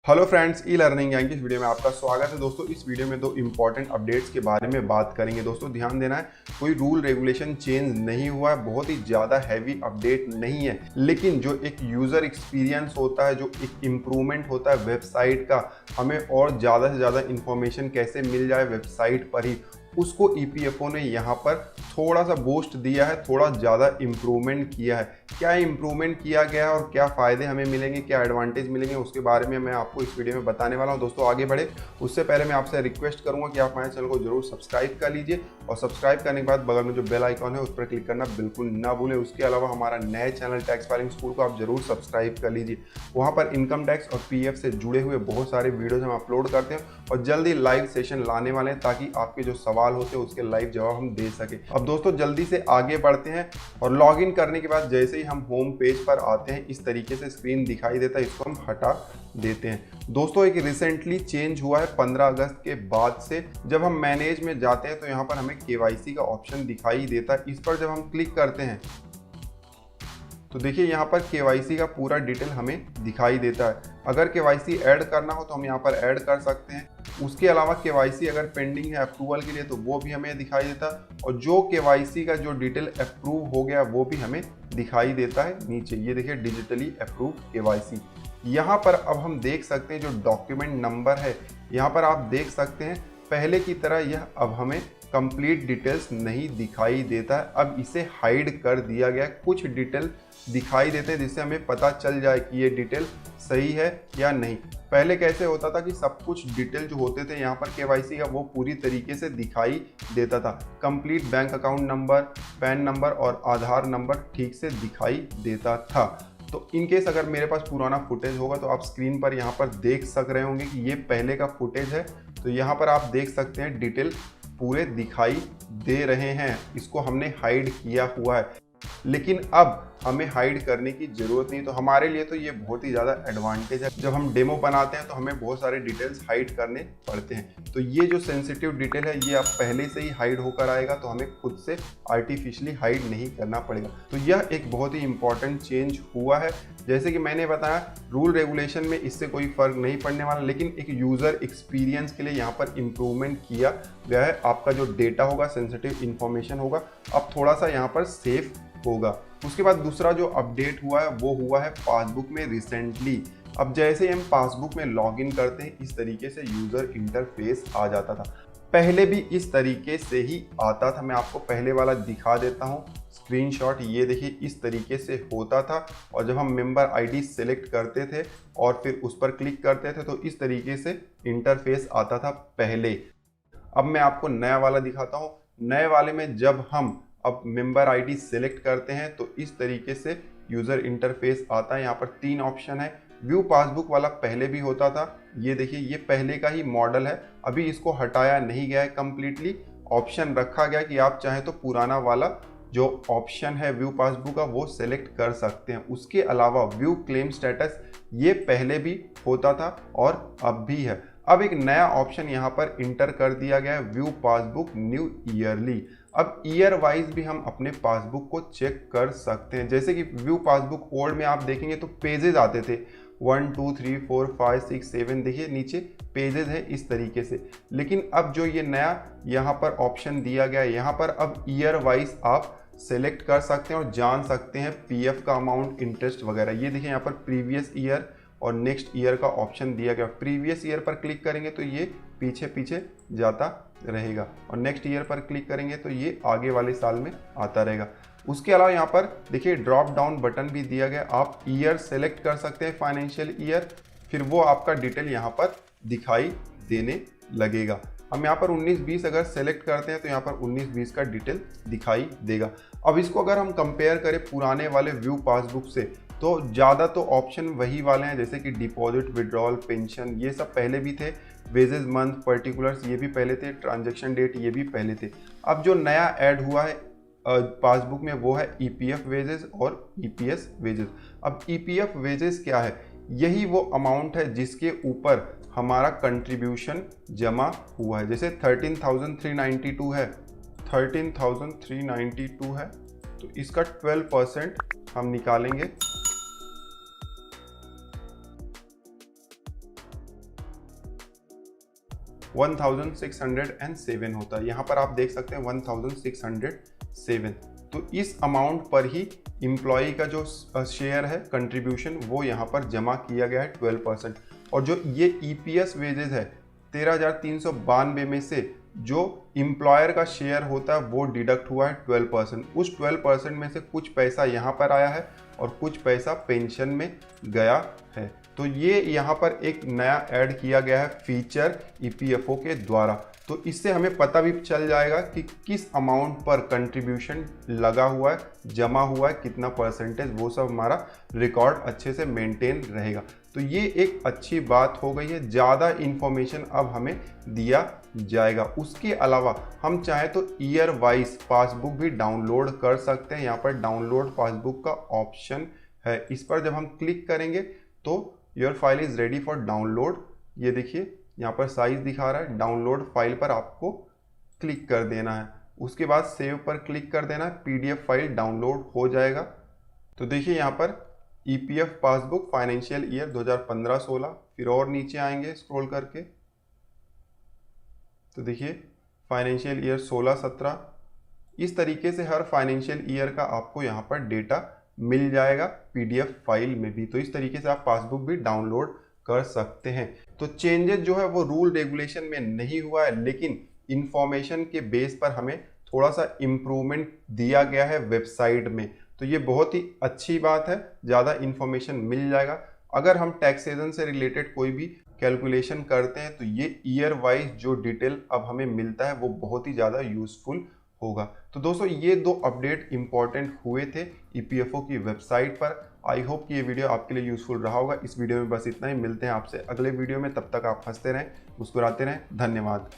Hello friends, e learning ज्ञान की इस वीडियो में आपका स्वागत है। दोस्तों, इस वीडियो में दो इंपॉर्टेंट अपडेट्स के बारे में बात करेंगे। दोस्तों ध्यान देना है, कोई रूल रेगुलेशन चेंज नहीं हुआ है, बहुत ही ज़्यादा हैवी अपडेट नहीं है, लेकिन जो एक यूज़र एक्सपीरियंस होता है, जो एक इम्प्रूवमेंट होता है वेबसाइट का, हमें और ज़्यादा से ज़्यादा इन्फॉर्मेशन कैसे मिल जाए वेबसाइट पर ही, उसको ईपीएफओ ने यहाँ पर थोड़ा सा बूस्ट दिया है, थोड़ा ज़्यादा इम्प्रूवमेंट किया है। क्या इम्प्रूवमेंट किया गया है और क्या फ़ायदे हमें मिलेंगे, क्या एडवांटेज मिलेंगे, उसके बारे में मैं आपको इस वीडियो में बताने वाला हूं। दोस्तों आगे बढ़े उससे पहले मैं आपसे रिक्वेस्ट करूंगा कि आप हमारे चैनल को जरूर सब्सक्राइब कर लीजिए और सब्सक्राइब करने के बाद बगल में जो बेल आइकॉन है उस पर क्लिक करना बिल्कुल ना भूलें। उसके अलावा हमारा नए चैनल टैक्स फाइलिंग स्कूल को आप जरूर सब्सक्राइब कर लीजिए। वहाँ पर इनकम टैक्स और पीएफ से जुड़े हुए बहुत सारे वीडियोज हम अपलोड करते हैं और जल्दी लाइव सेशन लाने वाले हैं ताकि आपके जो सवाल होते हैं उसके लाइव जवाब हम दे सके। अब दोस्तों जल्दी से आगे बढ़ते हैं और लॉग इन करने के बाद जैसे ही हम होम पेज पर आते हैं इस तरीके से स्क्रीन दिखाई देता है, इसको हम हटा देते हैं। दोस्तों एक रिसेंटली चेंज हुआ है 15 अगस्त के बाद से, जब हम मैनेज में जाते हैं तो यहाँ पर हमें केवाईसी का ऑप्शन दिखाई देता है। इस पर जब हम क्लिक करते हैं तो देखिए यहाँ पर केवाईसी का पूरा डिटेल हमें दिखाई देता है। अगर केवाईसी ऐड करना हो तो हम यहाँ पर ऐड कर सकते हैं। उसके अलावा केवाईसी अगर पेंडिंग है अप्रूवल के लिए तो वो भी हमें दिखाई देता है और जो केवाईसी का जो डिटेल अप्रूव हो गया वो भी हमें दिखाई देता है नीचे। ये देखिए डिजिटली अप्रूव केवाईसी। यहाँ पर अब हम देख सकते हैं जो डॉक्यूमेंट नंबर है, यहाँ पर आप देख सकते हैं पहले की तरह यह अब हमें कंप्लीट डिटेल्स नहीं दिखाई देता है। अब इसे हाइड कर दिया गया है। कुछ डिटेल दिखाई देते हैं जिससे हमें पता चल जाए कि ये डिटेल सही है या नहीं। पहले कैसे होता था कि सब कुछ डिटेल जो होते थे यहाँ पर केवाईसी का वो पूरी तरीके से दिखाई देता था। Complete bank account number, pan number और आधार नंबर ठीक से दिखाई देता था। तो इनकेस अगर मेरे पास पुराना फुटेज होगा तो आप स्क्रीन पर यहाँ पर देख सक रहे होंगे कि ये पहले का फुटेज है। तो यहाँ पर आप देख सकते हैं डिटेल पूरे दिखाई दे रहे हैं। इसको हमने हाइड किया हुआ है, लेकिन अब हमें हाइड करने की ज़रूरत नहीं। तो हमारे लिए तो ये बहुत ही ज़्यादा एडवांटेज है। जब हम डेमो बनाते हैं तो हमें बहुत सारे डिटेल्स हाइड करने पड़ते हैं। तो ये जो सेंसिटिव डिटेल है ये अब पहले से ही हाइड होकर आएगा, तो हमें खुद से आर्टिफिशियली हाइड नहीं करना पड़ेगा। तो यह एक बहुत ही इंपॉर्टेंट चेंज हुआ है। जैसे कि मैंने बताया रूल रेगुलेशन में इससे कोई फ़र्क नहीं पड़ने वाला, लेकिन एक यूज़र एक्सपीरियंस के लिए यहाँ पर इम्प्रूवमेंट किया गया है। आपका जो डेटा होगा, सेंसिटिव इन्फॉर्मेशन होगा, अब थोड़ा सा यहाँ पर सेफ होगा। उसके बाद दूसरा जो अपडेट हुआ है वो हुआ है पासबुक में रिसेंटली। अब जैसे ही हम पासबुक में लॉगिन करते हैं इस तरीके से यूज़र इंटरफेस आ जाता था। पहले भी इस तरीके से ही आता था। मैं आपको पहले वाला दिखा देता हूँ स्क्रीनशॉट। ये देखिए इस तरीके से होता था और जब हम मेंबर आईडी सेलेक्ट करते थे और फिर उस पर क्लिक करते थे तो इस तरीके से इंटरफेस आता था पहले। अब मैं आपको नया वाला दिखाता हूँ। नए वाले में जब हम अब मेंबर आईडी सेलेक्ट करते हैं तो इस तरीके से यूज़र इंटरफेस आता है। यहाँ पर 3 ऑप्शन है। व्यू पासबुक वाला पहले भी होता था। ये देखिए ये पहले का ही मॉडल है, अभी इसको हटाया नहीं गया है। कंप्लीटली ऑप्शन रखा गया कि आप चाहें तो पुराना वाला जो ऑप्शन है व्यू पासबुक का वो सेलेक्ट कर सकते हैं। उसके अलावा व्यू क्लेम स्टेटस ये पहले भी होता था और अब भी है। अब एक नया ऑप्शन यहाँ पर इंटर कर दिया गया है, व्यू पासबुक न्यू ईयरली। अब ईयर वाइज भी हम अपने पासबुक को चेक कर सकते हैं। जैसे कि व्यू पासबुक ओल्ड में आप देखेंगे तो पेजेस आते थे 1 2 3 4 5 6 7, देखिए नीचे पेजेस है इस तरीके से। लेकिन अब जो ये नया यहाँ पर ऑप्शन दिया गया है, यहाँ पर अब ईयर वाइज आप सेलेक्ट कर सकते हैं और जान सकते हैं पीएफ का अमाउंट, इंटरेस्ट वगैरह। ये देखिए यहाँ पर प्रीवियस ईयर और नेक्स्ट ईयर का ऑप्शन दिया गया। प्रीवियस ईयर पर क्लिक करेंगे तो ये पीछे पीछे जाता रहेगा और नेक्स्ट ईयर पर क्लिक करेंगे तो ये आगे वाले साल में आता रहेगा। उसके अलावा यहाँ पर देखिए ड्रॉप डाउन बटन भी दिया गया। आप ईयर सेलेक्ट कर सकते हैं, फाइनेंशियल ईयर, फिर वो आपका डिटेल यहाँ पर दिखाई देने लगेगा। हम यहाँ पर 19-20 अगर सेलेक्ट करते हैं तो यहाँ पर 19-20 का डिटेल दिखाई देगा। अब इसको अगर हम कंपेयर करें पुराने वाले व्यू पासबुक से तो ज़्यादा तो ऑप्शन वही वाले हैं, जैसे कि डिपॉजिट, विड्रॉल, पेंशन, ये सब पहले भी थे। वेजेस मंथ, पर्टिकुलर्स ये भी पहले थे। ट्रांजैक्शन डेट ये भी पहले थे। अब जो नया ऐड हुआ है पासबुक में वो है ईपीएफ वेजेस और ईपीएस वेजेस। अब ईपीएफ वेजेस क्या है? यही वो अमाउंट है जिसके ऊपर हमारा कंट्रीब्यूशन जमा हुआ है। जैसे 13,392 है, 13,392 है तो इसका 12% हम निकालेंगे 1607 होता है। यहाँ पर आप देख सकते हैं 1607। तो इस अमाउंट पर ही एम्प्लॉय का जो शेयर है कंट्रीब्यूशन वो यहाँ पर जमा किया गया है 12%। और जो ये EPS वेजेस है 13,392 में से जो एम्प्लॉयर का शेयर होता है वो डिडक्ट हुआ है 12%। उस 12% में से कुछ पैसा यहाँ पर आया है और कुछ पैसा पेंशन में गया है। तो ये यहाँ पर एक नया ऐड किया गया है फीचर EPFO के द्वारा। तो इससे हमें पता भी चल जाएगा कि किस अमाउंट पर कंट्रीब्यूशन लगा हुआ है, जमा हुआ है, कितना परसेंटेज, वो सब हमारा रिकॉर्ड अच्छे से मेंटेन रहेगा। तो ये एक अच्छी बात हो गई है, ज़्यादा इन्फॉर्मेशन अब हमें दिया जाएगा। उसके अलावा हम चाहें तो ईयर वाइज पासबुक भी डाउनलोड कर सकते हैं। यहाँ पर डाउनलोड पासबुक का ऑप्शन है, इस पर जब हम क्लिक करेंगे तो your file is ready for download, ये देखिए यहाँ पर साइज दिखा रहा है। डाउनलोड फाइल पर आपको क्लिक कर देना है, उसके बाद सेव पर क्लिक कर देना है, PDF फाइल डाउनलोड हो जाएगा। तो देखिए यहाँ पर EPF पासबुक फाइनेंशियल ईयर 2015-16, फिर और नीचे आएंगे स्क्रॉल करके तो देखिए फाइनेंशियल ईयर 16-17। इस तरीके से हर फाइनेंशियल ईयर का आपको यहाँ पर डेटा मिल जाएगा PDF फाइल में भी। तो इस तरीके से आप पासबुक भी डाउनलोड कर सकते हैं। तो चेंजेस जो है वो रूल रेगुलेशन में नहीं हुआ है, लेकिन इंफॉर्मेशन के बेस पर हमें थोड़ा सा इम्प्रूवमेंट दिया गया है वेबसाइट में। तो ये बहुत ही अच्छी बात है, ज़्यादा इन्फॉर्मेशन मिल जाएगा। अगर हम टैक्सेशन से रिलेटेड कोई भी कैलकुलेशन करते हैं तो ये ईयर वाइज जो डिटेल अब हमें मिलता है वो बहुत ही ज़्यादा यूज़फुल होगा। तो दोस्तों ये 2 अपडेट इंपॉर्टेंट हुए थे EPFO की वेबसाइट पर। आई होप कि ये वीडियो आपके लिए यूज़फुल रहा होगा। इस वीडियो में बस इतना ही, मिलते हैं आपसे अगले वीडियो में। तब तक आप हंसते रहें, मुस्कुराते रहें। धन्यवाद।